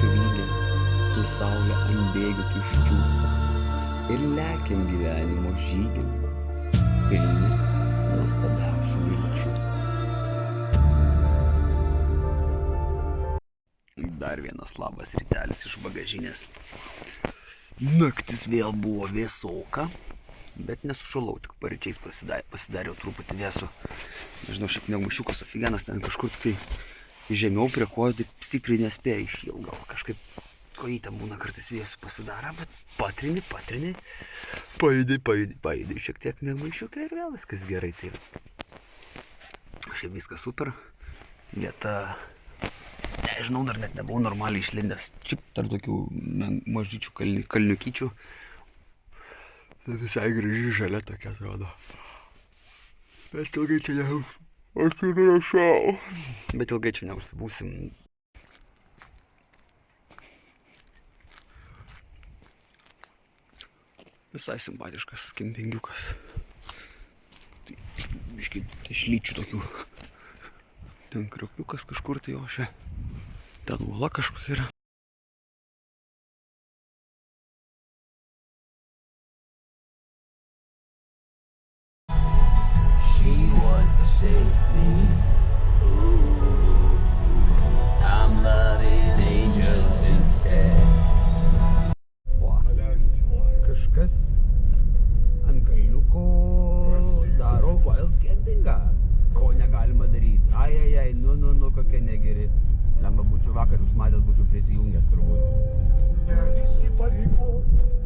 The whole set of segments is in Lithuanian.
išvykę su saulė ant bėgių tuščių ir lekiam gyvenimo žygin, pilni nuostabiausių vilčių. Dar vienas labas rytelis iš bagažinės. Naktis vėl buvo vėsoka, bet nesušalau, tik paryčiais pasidariau truputį vėsų. Nežinau, šiaip pneumašiukas afigenas, ten kažkur tai žemiau prie kojų taip stipriai nespėja iššyl, gal kažkaip kojytė būna kartais vėsų pasidaro, bet patrini, pajudi šiek tiek pneumašiuką ir vėl viskas gerai. Tai šiaip viskas super, vieta, nežinau, dar net nebuvau normaliai išlindęs, čia tarp tokių mažyčių kalniukyčių. Visai graži žalia tokia atrodo. Bet ilgai čia neužsirašau. Bet ilgai čia neužsibūsim. Visai simpatiškas kempingiukas. Tai biškai tešlyčių tokių. Ten kriokliukas kažkur tai ošia. Ten uola kažkokia yra. She wants to save me. Ooh, I'm loving angels instead. Kažkas ant kalniuko daro wild campingą. Ko negalima daryti? Ai, nu, kokie negeri. Lemba būčiau vakar, jūs matėt, būčiau prisijungęs turbūt. Neįsipareigok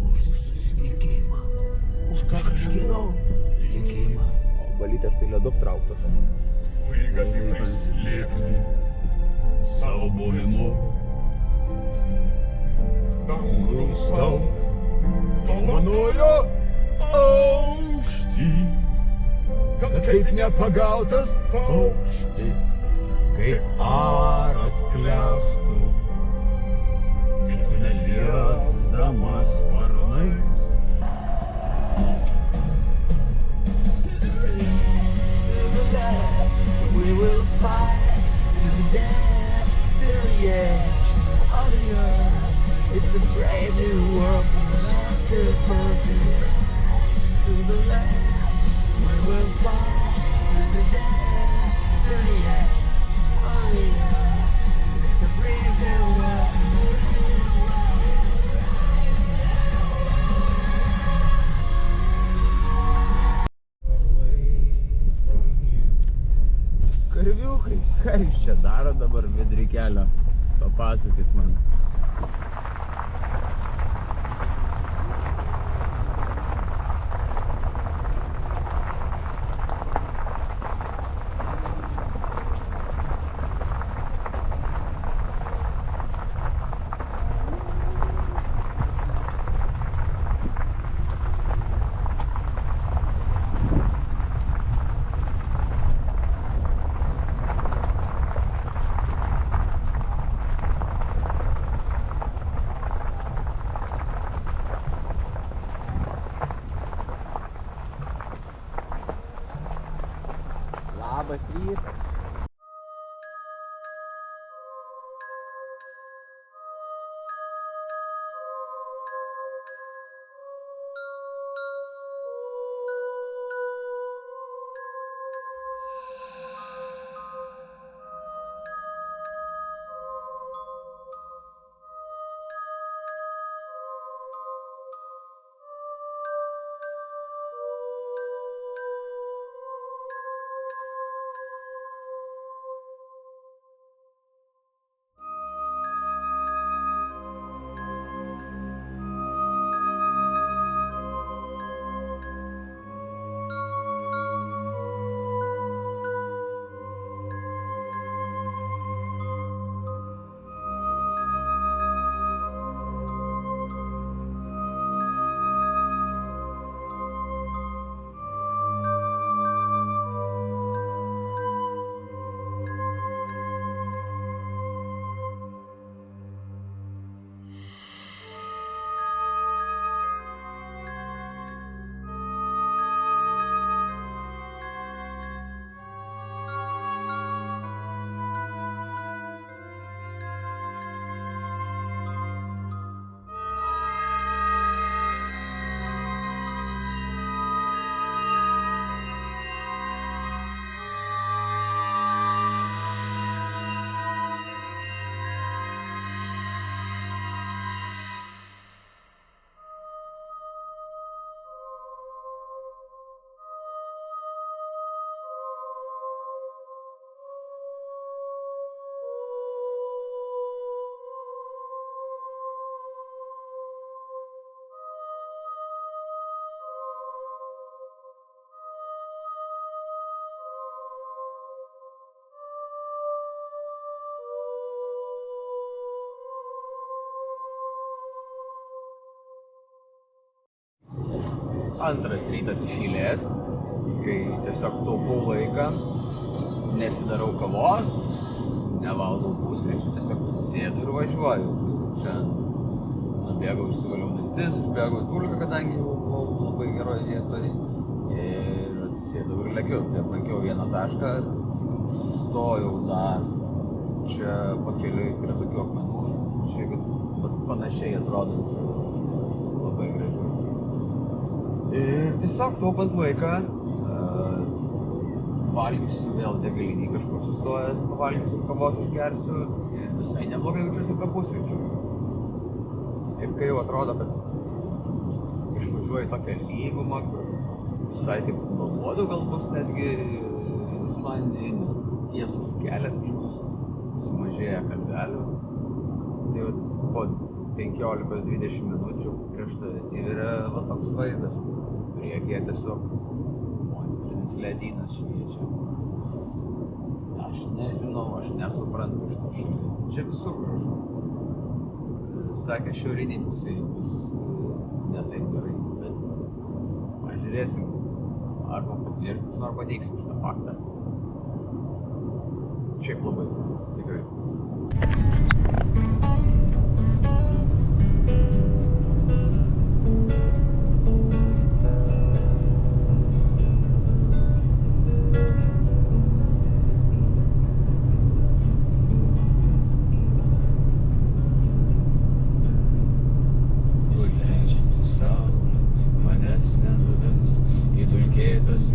Už susitikimą, už kažkieno likimą. O balytės tai ledu aptrauktos. Gali pasislėpti savo buvimu. Dangus tau dovanojo aukštį, kad kaip nepagautas paukštis, kaip aras klestų, ir tu neliesdamas sparnais. We will fight to the death, to the edge of the earth. It's a brave new world from the last to the first. To the left, we will fight to the death, to the edge of the earth. It's a brave new world. Karviukai, ką jūs čia daro dabar vidury kelio? Papasakokit man. Labas rytas. antras rytas iš eilės, kai tiesiog taupau laiką, nesidarau kavos, nevalgau pusryčių, tiesiog sėdu ir važiuoju. Čia nubėgau, išsivaliau dantis, užbėgau į Tulpę, kadangi jau buvau labai geroje vietoje ir atsisėdau ir lekiu. Tai aplankiau vieną tašką, sustojau dar čia pakeliui prie tokių akmenų, čia panašiai atrodančių, labai gražių. Ir tiesiog taupant laiką, valgysiu vėl degalinį kažkur sustojęs, pavalgysiu kavos išgersiu ir visai neblogai jaučiuosi be pusryčių. Ir kai jau atrodo, kad išvažiuoju į tokią lygumą, kur visai taip nuobodu gal bus netgi Islandijai, nes tiesus kelias lygus, sumažėja kalvelių. Tai po 15-20 minučių prieš tai atsiveria toks vaizdas, kur priekyje tiesiog monstrinis ledynas šviečia. Aš nežinau, aš nesuprantu iš to šalies. Čia visur gražu. Sakė, šiauriniai pusėje bus ne taip gerai, bet pažiūrėsim, arba patvirtinsim, arba neigsim šitą faktą. Šiaip labai gražu, tikrai.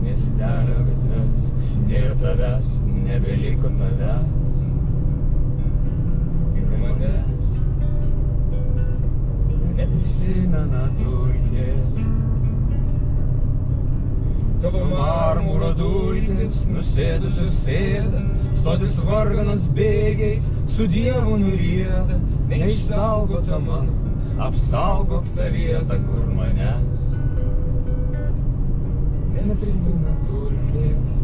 Miestelio gatves, ir tavęs, nebeliko tavęs. Ir manęs neprisimena dulkės. Tavo marmuro dulkės nusėdusios sėda, stotis varganos bėgiais su Dievu nurieda. Neišsaugota mano, apsaugok tą vietą, kur manęs neprisimena dulkės.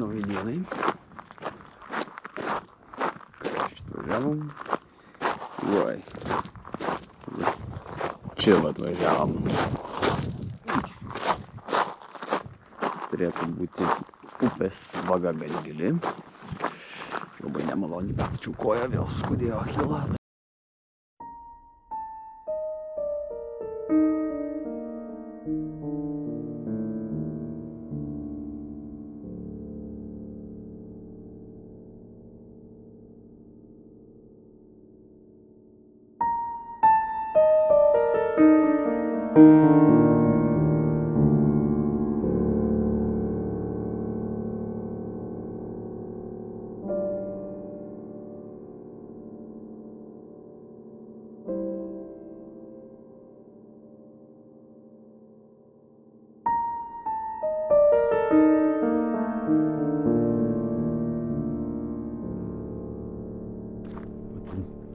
Naujai dienai. Išvažiavom. Uoj. Čia atvažiavom. Turėtų būti upės vaga gan gili. Labai nemaloniai pastačiau koją, vėl skudėjo achilą.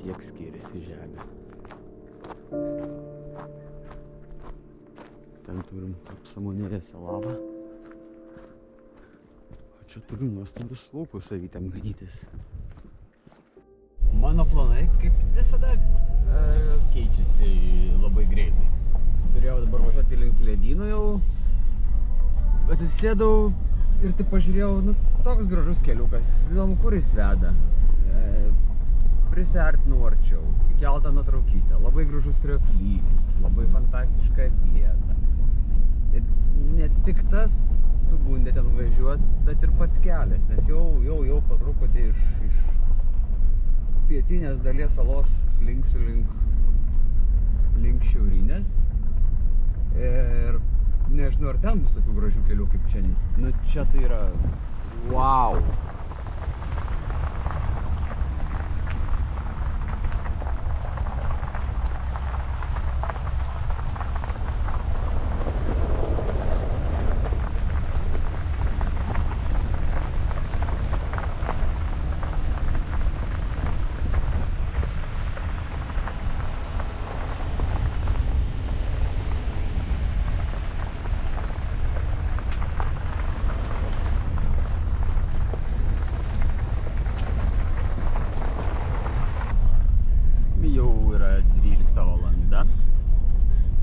Tiek skiriasi žemė. Ten turim apsamonėlėse lavą. O čia turim nuostabius laukus avytėm ganytis. Mano planai, kaip visada, keičiasi labai greitai. Turėjau dabar važiuoti link ledyno jau, bet atsisėdau ir taip pažiūrėjau, toks gražus keliukas, įdomu, kur jis veda. Prisiartinau arčiau, įkeltą nuotraukytę, labai gražus krioklys, labai fantastiška vieta. Ir ne tik tas sugundė ten važiuoti, bet ir pats kelias, nes jau po truputį iš pietinės dalies salos slinksiu link šiaurinės. Ir nežinau, ar ten bus tokių gražių kelių kaip čia, nes čia tai yra wow.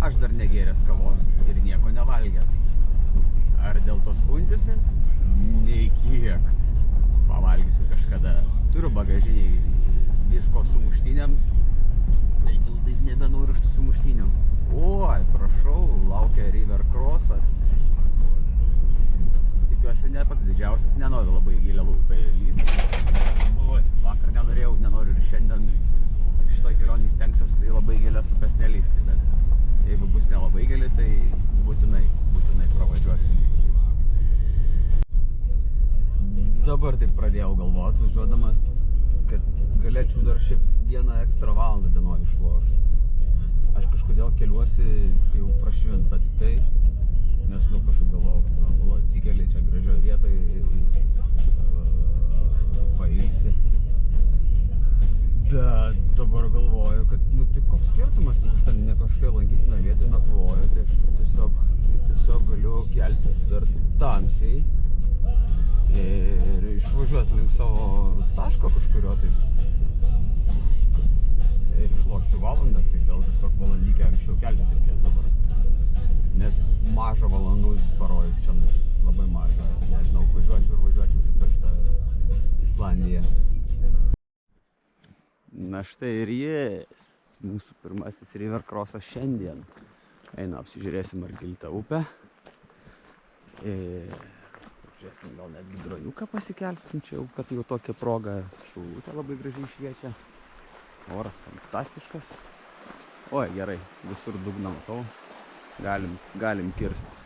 Aš dar negėręs kavos ir nieko nevalgęs. Ar dėl to skundžiusi? Nei kiek. Pavalgysiu kažkada. Turiu bagažiniai visko sumuštiniams. Tai jau taip nebenoriu šitų sumuštinių. Oi, prašau, laukia River Crossas. Tikiuosi ne pats didžiausias, nenoriu labai gilią upę lįsti. Vakar nenoriu ir šiandien šitoj kelionėj stengsiuosi labai gilias upės nelįsti, bet jeigu bus nelabai gili, tai būtinai pravažiuosim. Dabar taip pradėjau galvoti, važiuodamas, kad galėčiau dar šiaip vieną ekstra valandą dienoj išlošti. Aš kažkodėl keliuosi, kai jau prašvinta tik tai, nes kažkaip galvojau, kad normalu atsikeli čia gražioj vietoj, pailsi. Bet dabar galvoju, kad tai koks skirtumas, jeigu aš ten ne kažkokia lankytina vietoj nakvoju, tai aš tiesiog galiu keltis dar tamsiai ir išvažiuoti link savo taško kažkurio tais ir išloščiau valandą, tai gal tiesiog valandykę anksčiau keltis reikės dabar. Nes mažą valandų parodyti čia labai mažą, nežinau, važiuočiau čia per šitą Islandiją. Na štai ir jis, mūsų pirmasis River Crossas šiandien. Einu apsižiūrėsim ar gili ta upė. Ir žiūrėsim, gal netgi droniuką pasikelsim čia jau, kad jau tokia proga. Saulutė labai gražiai šviečia. Oras fantastiškas. Oi, gerai, visur dugną matau. Galim kirsti.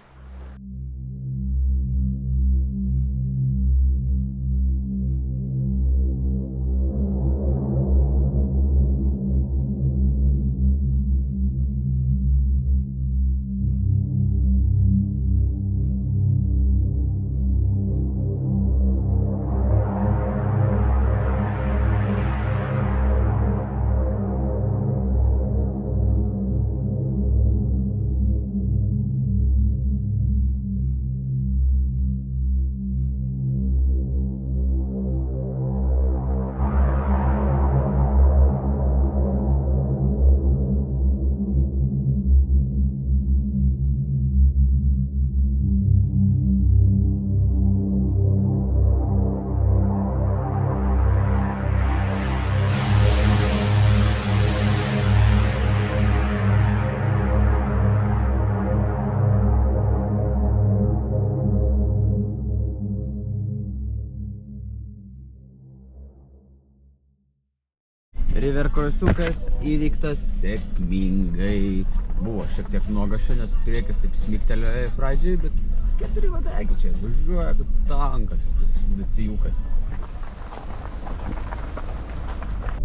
River Crossiukas įveiktas sėkmingai. Buvo šiek tiek nuogašia, nes priekis taip smiktelėjo pradžiai, bet 4 vadegi čia važiuoja kaip tankas šitas dacijukas.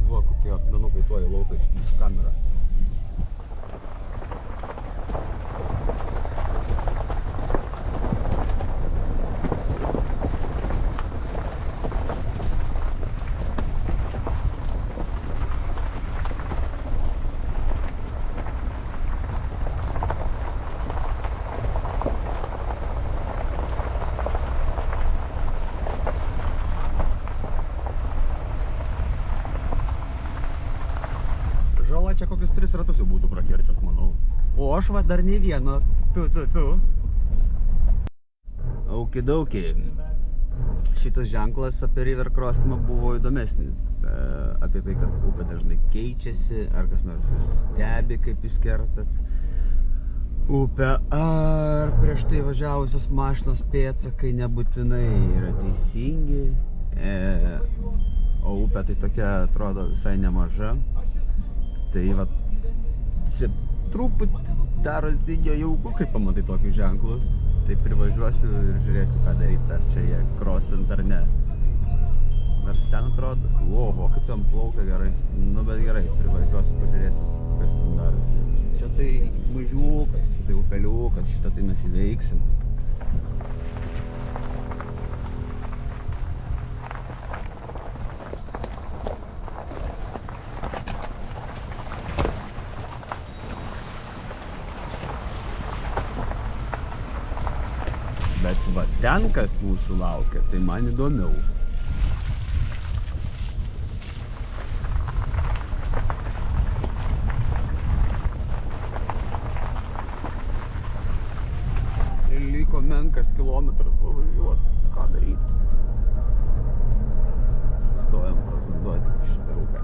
Va, kokie akmenukai tuoj laukai iš kamerą. Žala čia kokius 3 ratus jau būtų prakirtęs, manau. O aš va dar nei vieno. Aukidaukiai. Šitas ženklas apie River Crossing buvo įdomesnis. Apie tai, kad upė dažnai keičiasi, ar kas nors stebi, kaip jūs kertat upę, ar prieš tai važiavusios mašinos pėdsakai nebūtinai yra teisingi. O upė tai tokia atrodo visai nemaža. Tai va, čia truputį darosi jauku, kai pamatai tokius ženklus. Tai privažiuosiu ir žiūrėsiu, ką daryti, ar čia jie crossint ar ne. Nors ten atrodo, oho, kaip ten plaukia gerai. Nu, bet gerai, privažiuosiu, pažiūrėsiu, kas ten darosi. Čia tai mažiukas, čia tai upeliukas, šitą tai mes įveiksim. Bet va ten, kas mūsų laukia, tai man įdomiau. kilometrus pavažiuot, ką daryti. Sustojam prazanduoti šitą rūką.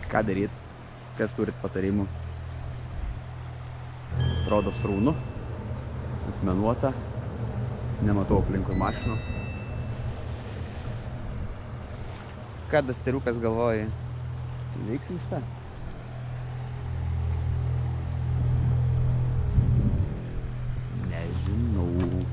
Ką daryt? Kas turit patarimų? Atrodo sraunu, akmenuota, nematau aplinkui mašinų. Ką dasteriukas galvoja? Veiksim šitą? Nežinau.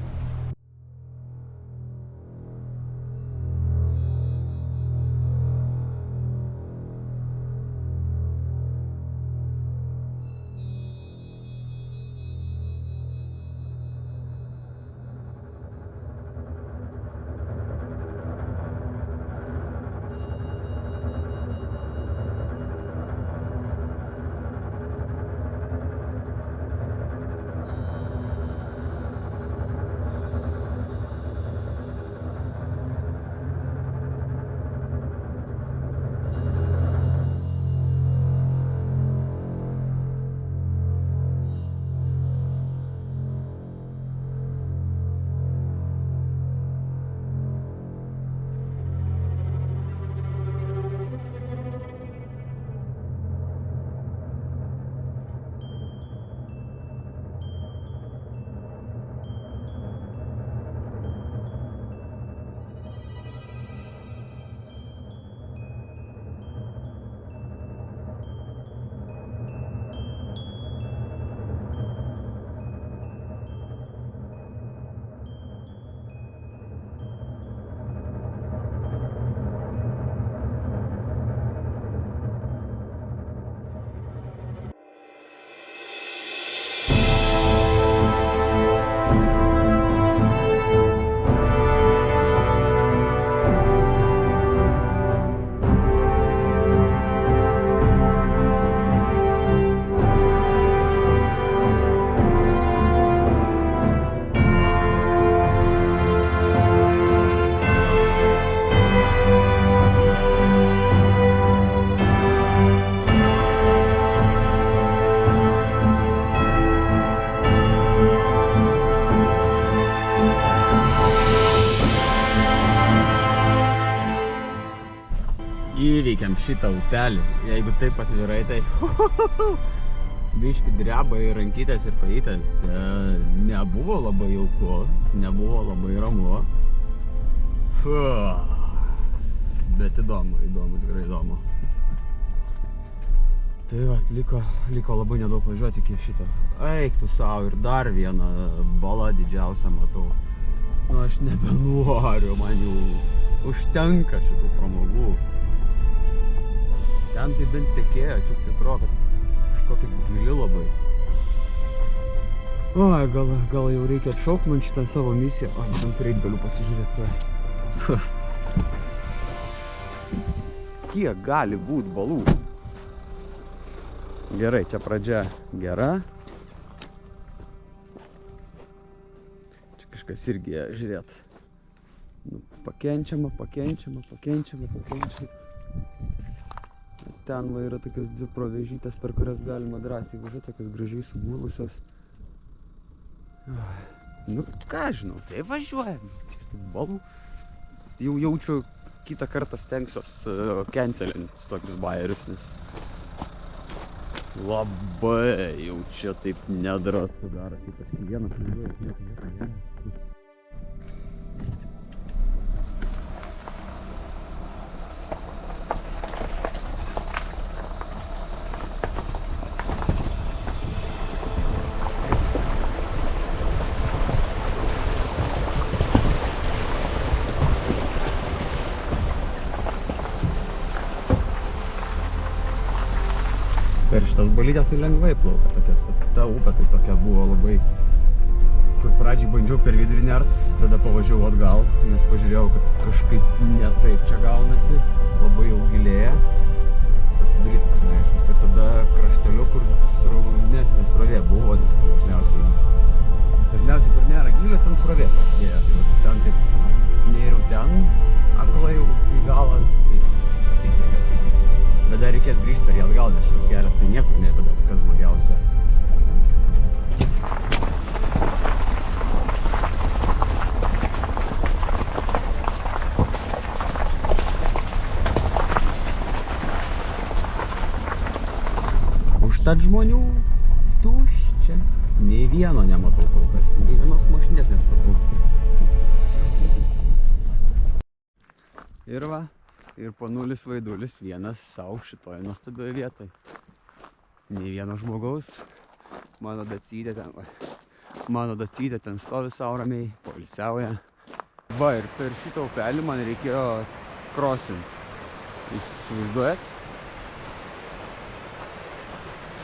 Įveikiam šitą upelį, jeigu taip atvirai, tai biški dreba ir rankytės ir kojytės. Nebuvo labai jauku, nebuvo labai ramu. Bet įdomu, tikrai įdomu. Tai vat, liko labai nedaug važiuoti iki šito. Eik tu savo, ir dar vieną balą didžiausią matau. Nu aš nebenoriu, man jau užtenka šitų pramogų. Ten tai bent tekėjo, čia tai atrodo, kad kažkokia gili labai. Oi, gal jau reikia atšaukti man šitą savo misiją. O, ten prieiti galiu pasižiūrėti. Kiek gali būt balų? Gerai, čia pradžia gera. Čia kažkas irgi, žiūrėt. Nu, pakenčiama. Ten va yra tokios dvi provėžytės, per kurias galima drąsiai važiuoti, tokios gražiai sugulusios. Nu, ką žinau, tai važiuojam. Balų. Jau jaučiu, kitą kartą stengsiuos cancelinti tokius bajerius, nes labai jau čia taip nedrasu daro. Ypač vienas važiuojas, nieko. Per šitas balytės tai lengvai plaukia tokias. Ta upė tai tokia buvo labai, kur pradžiai bandžiau per vidurį nert, tada pavažiavau atgal, nes pažiūrėjau, kad kažkaip ne taip čia gaunasi, labai jau gilėja. Visas pasidarys toks neaiškus. Ir tada krašteliu, kur sraunesnė srovė buvo, nes tai dažniausiai kur nėra gylio, ten srovė prasidėjo. Tai vat ten taip nėriau ten, aklai jau į galą ir pasisekė. Bet dar reikės grįžti per jį atgal, nes šitas kelias tai niekur neveda, kas blogiausia. Užtat žmonių tuščia. Nei vieno nematau kol kas, nei vienos mašinės nesutikau. Ir va, ir ponulis vaidulis vienas savo šitoje nuostabioje vietoje. Nei vieno žmogaus, mano dacytė ten stovi savo ramiai, poilsiauja. Va, ir per šitą upelį man reikėjo krosint. Įsivaizduojat?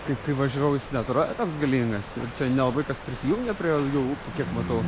Kai važiavau, jis neturėjo toks galingas. Ir čia nelabai kas prisijungia prie ilgiau upių, kiek matau.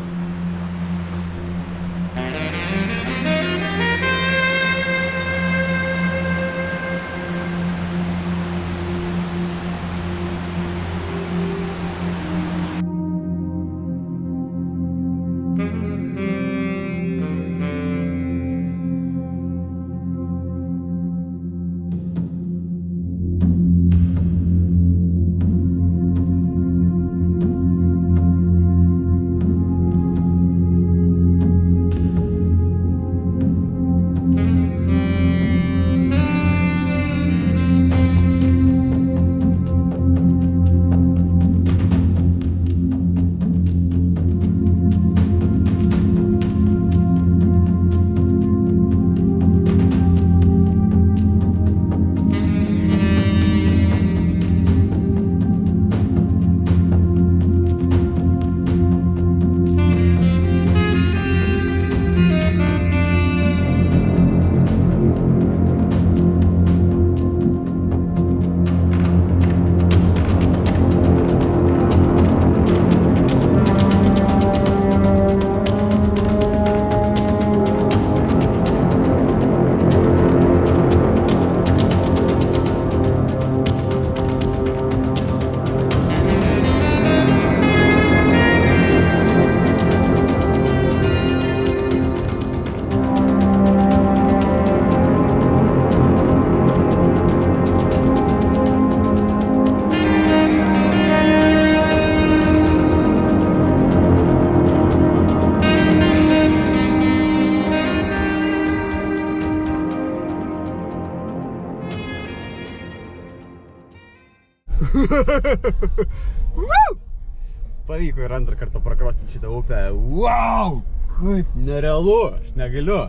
Pavyko ir antrą kartą prakrostinti šitą upę. Wow! Kaip nerealu! Aš negaliu.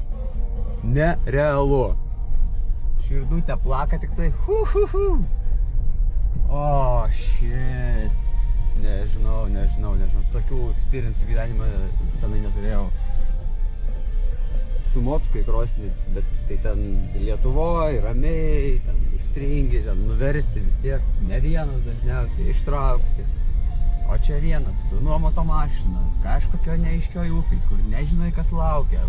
Nerealu. Širdutė plaka tik tai. O, shit. Nežinau. Tokių experience gyvenime senai neturėjau. Su mockai krosnit, bet tai ten Lietuvoje, ramiai, ten užstringi, ten nuversi vis tiek. Ne vienas dažniausiai ištrauksi. O čia vienas su nuomoto mašina, kažkokio neaiškioj upiai, kur nežinai kas laukia.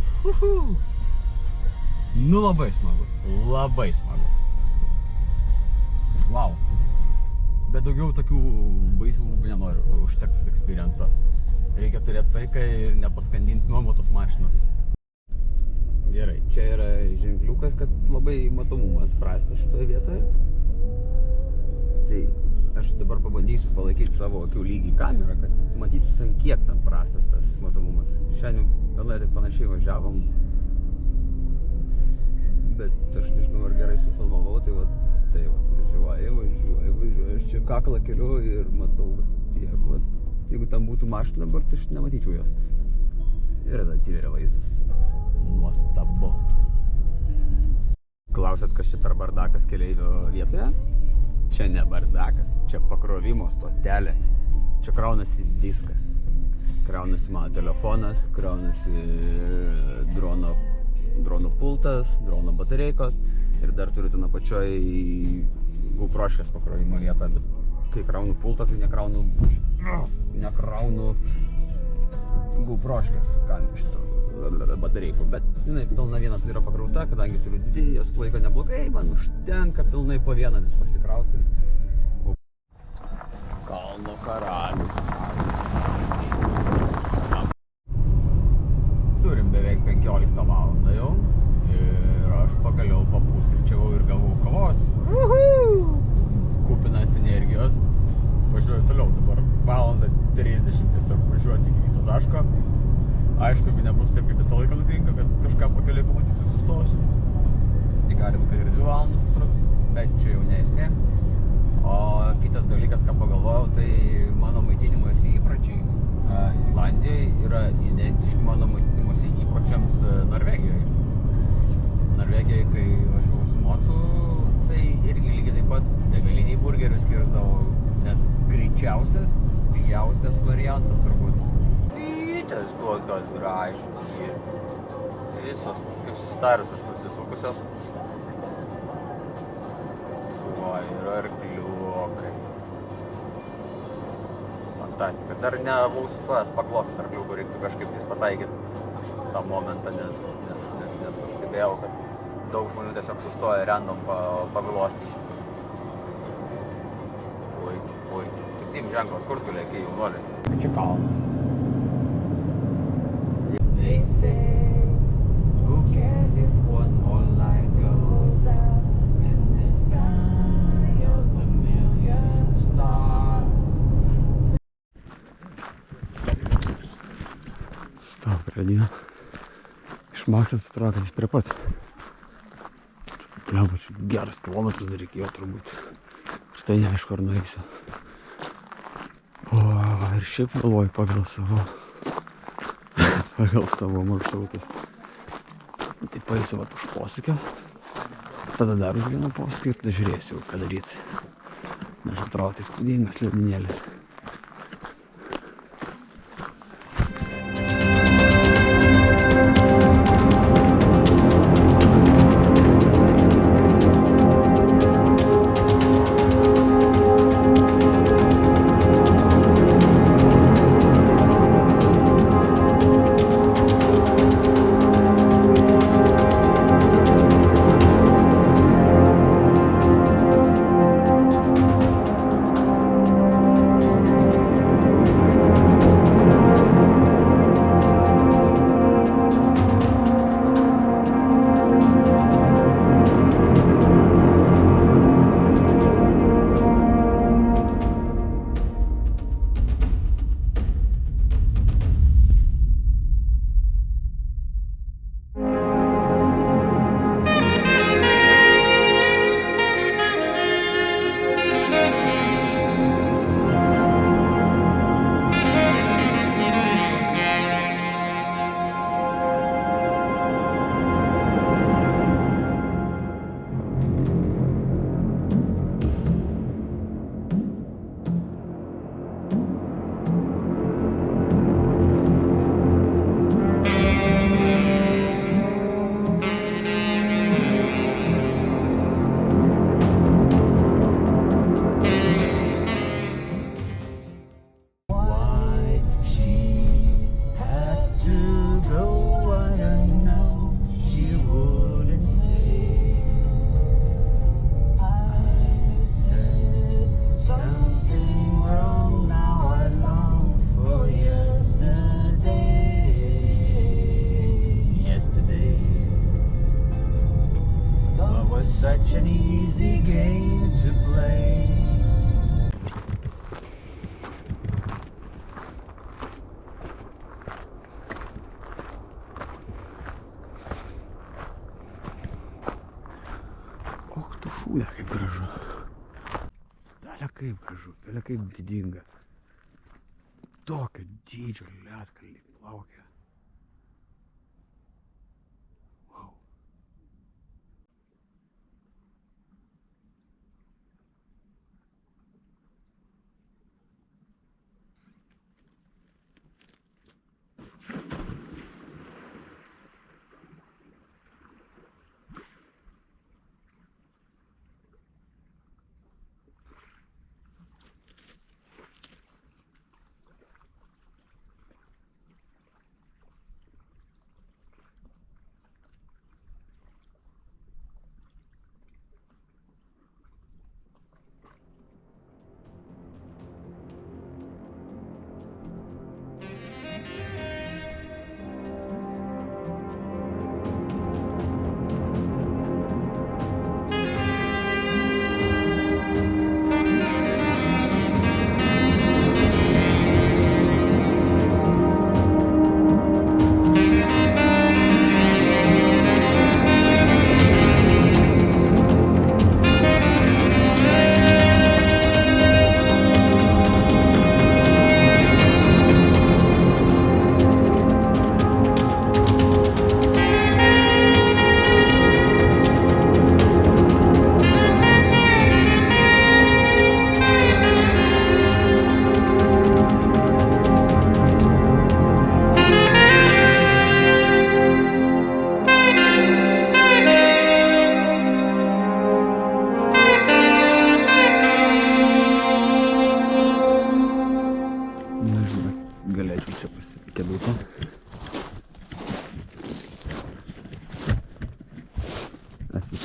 Nu labai smagu, labai smagu. Wow. Bet daugiau tokių baisių nenoriu, užteks experience'o. Reikia turėti saiką ir nepaskandinti nuomotos mašinos. Gerai, čia yra ženkliukas, kad labai matomumas prastas šitoje vietoje. Tai aš dabar pabandysiu palaikyti savo akių lygį kamerą, kad matytųsi, kiek ten prastas tas matomumas. Šiandien gana taip panašiai važiavom, bet aš nežinau, ar gerai sufilmavau, tai va, važiuoju, aš čia kaklą keliu ir matau, tiek, va, jeigu tam būtų mašina dabar, tai aš nematyčiau jos. Ir tada atsiveria vaizdas. Nuostabu. Klausėt, kas čia per bardakas keleivio vietoje? Čia ne bardakas, čia pakrovimo stotelė. Čia kraunasi diskas. Kraunasi mano telefonas, kraunasi drono pultas, drono batareikos ir dar turiu ten apačioj GoProškės pakrovimo vietą, bet kai kraunu pultą, tai nekraunu GoPro'škės galim šito batareikų, bet jinai pilna vienas yra pakrauta, kadangi turiu dvi, jos laiko neblogai, man užtenka pilnai po vieną vis pasikrauti. Kalno karalius. Turim beveik 15 valandą jau ir aš pagaliau papusryčiavau ir gavau kavos. Kupinas energijos. Važiuoju toliau dabar, valandą 30 tiesiog važiuoti iki kito taško. Aišku, jeigu nebus taip, kaip visą laiką nutinka, kad kažką pakeliui pamatysiu sustosiu. Tai gali būt, kad ir 2 valandas užtruks, bet čia jau neesmė. O kitas dalykas, ką pagalvojau, tai mano maitinimosi įpročiai Islandijoje yra identiški mano maitinimosi įpročiams Norvegijoje. Norvegijoje, kai važiavau su Mocu, tai irgi lygiai taip pat degaliniai burgerius skirsdavau, nes greičiausias, pigiausias variantas turbūt. Vytės kokios gražios. Visos kaip sustarusios, nusisukusios. O, ir arkliukai. Fantastika. Dar nebuvau sustojęs paklostyti arkliukų, reiktų kažkaip tais pataikyti tą momentą, nes pastebėjau, kad daug žmonių tiesiog sustoja random paglostyti. Oi, 7 ženklas, kur tu lėki, jaunuoliai? Čia kalnas. They say, who cares if one more light goes out in the sky of a million stars. Sustojau prie Dino. Iš mašinos atrodo, kad jis prie pat. Pliamba, čia geras kilometras dar reikėjo turbūt. Štai neaišku, ar nueisiu. O, ir šiaip galvoju pagal savo maršrutus. Tai paėsiu vat už posūkio. Tada dar už vieną posūkį ir tada žiūrėsiu, ką daryti. Nes atrodo, tai spūdingas liūdinėlis. Such an easy game to play. Och tu šūlė, kaip gražu. Belia kaip gražu, belia kaip didinga. Tokio dydžio ledkalniai plaukia.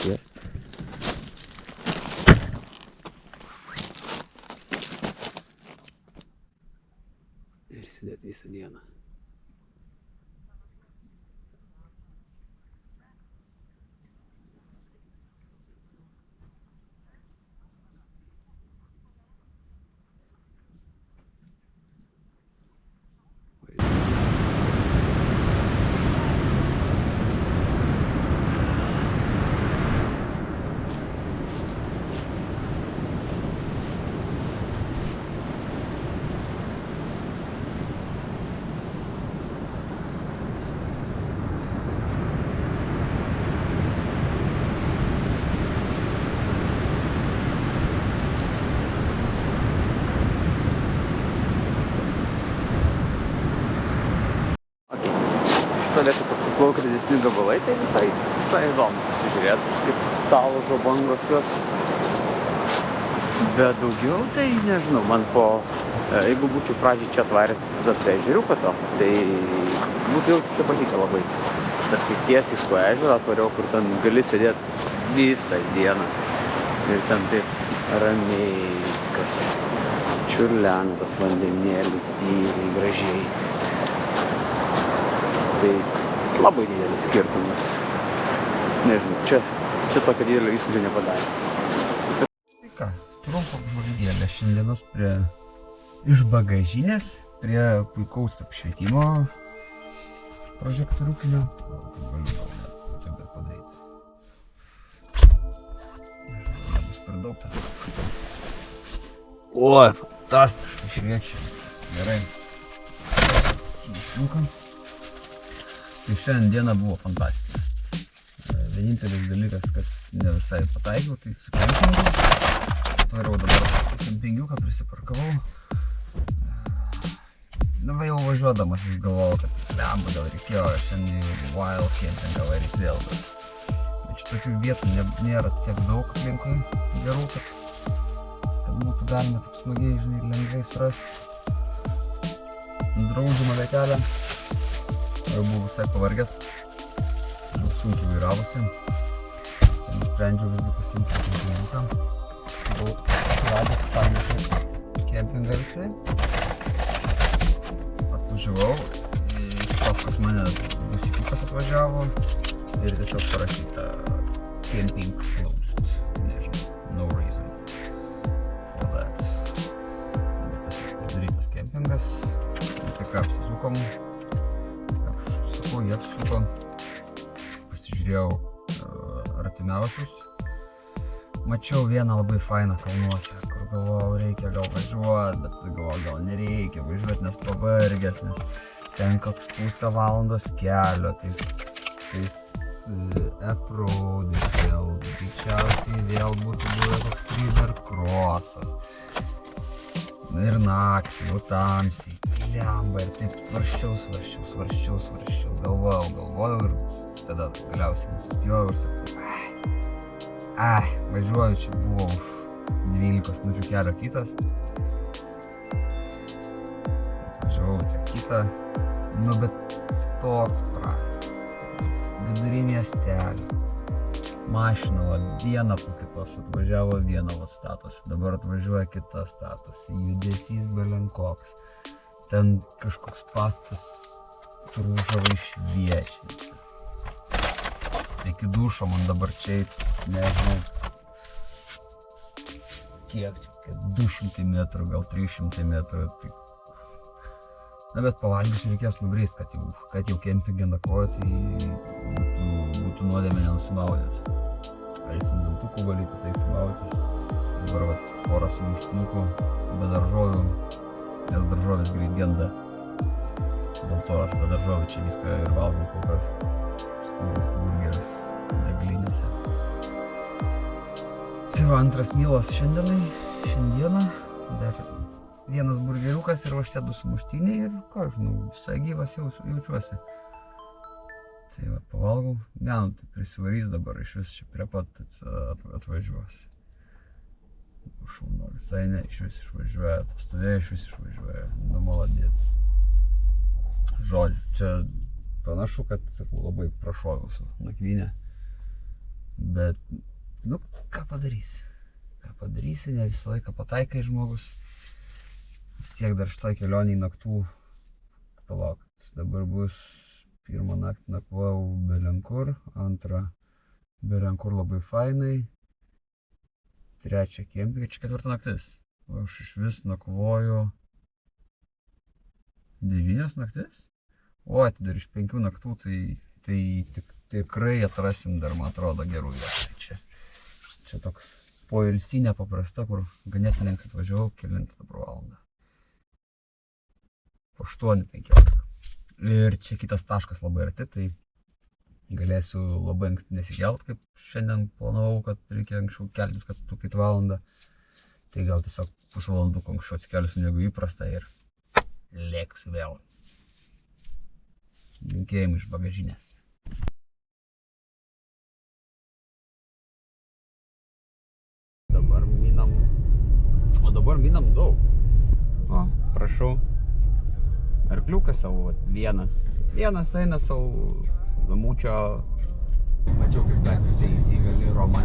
susėst. Ir sėdėt visą dieną. Tolėtų pasiplaukia didesni gabalai, tai visai įdomu pasižiūrėti, kaip talžo bangos jos. Bet daugiau, tai nežinau, man jeigu būčiau pradžiai čia atvaręs tada prie ežeriuko to, tai būtų jau čia patikę labai. Bet kai tiesiai iš to ežero atvariau, kur ten gali sėdėti visą dieną. Ir ten taip ramiai viskas. Čiurlena tas vandenėlis, tyriai, gražiai. Tai labai didelis skirtumas. Nežinau, čia tokio didelio įspūdžio nepadarė. Tai ką, trumpa apžvalgėlė šiandienos iš bagažinės prie puikaus apšvietimo prožektoriukinio. Galiu gal net taip padaryti. Nežinau, nebus per daug tada. Oi, fantastiškai šviečia. Gerai. Susliukam. Tai šiandien diena buvo fantastinė. Vienintelis dalykas, kas ne visai pataikiau, tai su kempingu. Atvariau dabar kempingiuką, prisiparkavau. Dabar jau važiuodamas aš galvojau, kad lemba gal reikėjo šiandien wild kempingą varyti vėl. Bet šitokių vietų nėra tiek daug aplinkui gerų, kad būtų galima taip smagiai, žinai, lengvai surasti. Draudžiamą vietelę. Jau buvau visai pavargęs, jau sunkiai vairavosi. Tai nusprendžiau visgi pasiimti kempingiuką. Buvau suradęs pavyzdžiui kempingą visai. Atvažiavau, iš paskos mane busiukas atvažiavo ir tiesiog parašyta camping closed. Nežinau, no reason for that. Bet tiesiog padarytas kempingas. Tai ką, apsisukom. Jie apsuko, pasižiūrėjau artimiausius. Mačiau vieną labai fainą kalnuose, kur galvojau, reikia gal važiuoti, bet galvojau, gal nereikia važiuoti, nes pavargęs, nes ten koks pusę valandos kelio, tais off-road vėl, greičiausiai vėl būtų buvę toks river crossas. Ir naktį, jau tamsiai, lemba ir taip svarsčiau, galvojau ir tada galiausiai nusipjovau ir sakau, važiuoju, čia buvo už 12 minučių kelio kitas. Važiavau čia kitą, bet toks vidury miestelį. Mašina viena po kitos atvažiavo, viena statosi, dabar atvažiuoja kita statosi, judesys belenkoks. Ten kažkoks pastatas rūžavai šviečiantis. Iki dušo man dabar čia, nežinau, kiek čia, 200 metrų, gal 300 metrų. Na, bet pavalgysiu reikės nugrįst, kad jau kempingę nakvoju, tai būtų nuodėmė nenusimaudėt. Eisim dantukų valytis, eisim maudytis. Dabar porą sumuštinukų be daržovių, nes daržovės greit genda. Dėl to aš be daržovių čia viską ir valgau kol kas. Snurus burgerius deglinėse. Tai va, antras mylas šiandieną. Dar vienas burgeriukas ir va šitie 2 sumuštiniai ir ką, žinau, visai gyvas jaučiuosi. Tai va, pavalgau. Ne, tai prisivarys dabar, iš vis čia prie pat atvažiuos. Šaunu, visai ne, iš vis išvažiuoja, pastovėjo, iš vis išvažiuoja. Nu, maladėts. Žodžiu, čia panašu, kad, sakau, labai prašoviau su nakvynė. Bet, nu, ką padarysi? Ką padarysi, ne visą laiką pataikai žmogus. Vis tiek dar šitoj kelioniai naktų. Palauk, dabar bus pirmą naktį nakvojau belenkur, antrą belenkur labai fainai, trečią kempinge, čia ketvirta naktis. O aš iš vis nakvoju 9 naktis. O, tai dar iš 5 naktų, tai tikrai atrasim dar, man atrodo, gerų vietų. Čia toks poilsinė paprasta, kur ganėtinai anksti atvažiavau, kelintą dabar valandą. Po 8:15. Ir čia kitas taškas labai arti, tai galėsiu labai anksti nesikelt, kaip šiandien planavau, kad reikia anksčiau keltis, kad taupyt valandą. Tai gal tiesiog pusvalandų anksčiau atsikelsiu negu įprasta ir lėksiu vėl. Linkėjimai iš bagažinės. Dabar minam daug. O, prašau. Arkliukas savo, vienas eina savo lamučio. Mačiau, kaip gatvėse įsigali Roma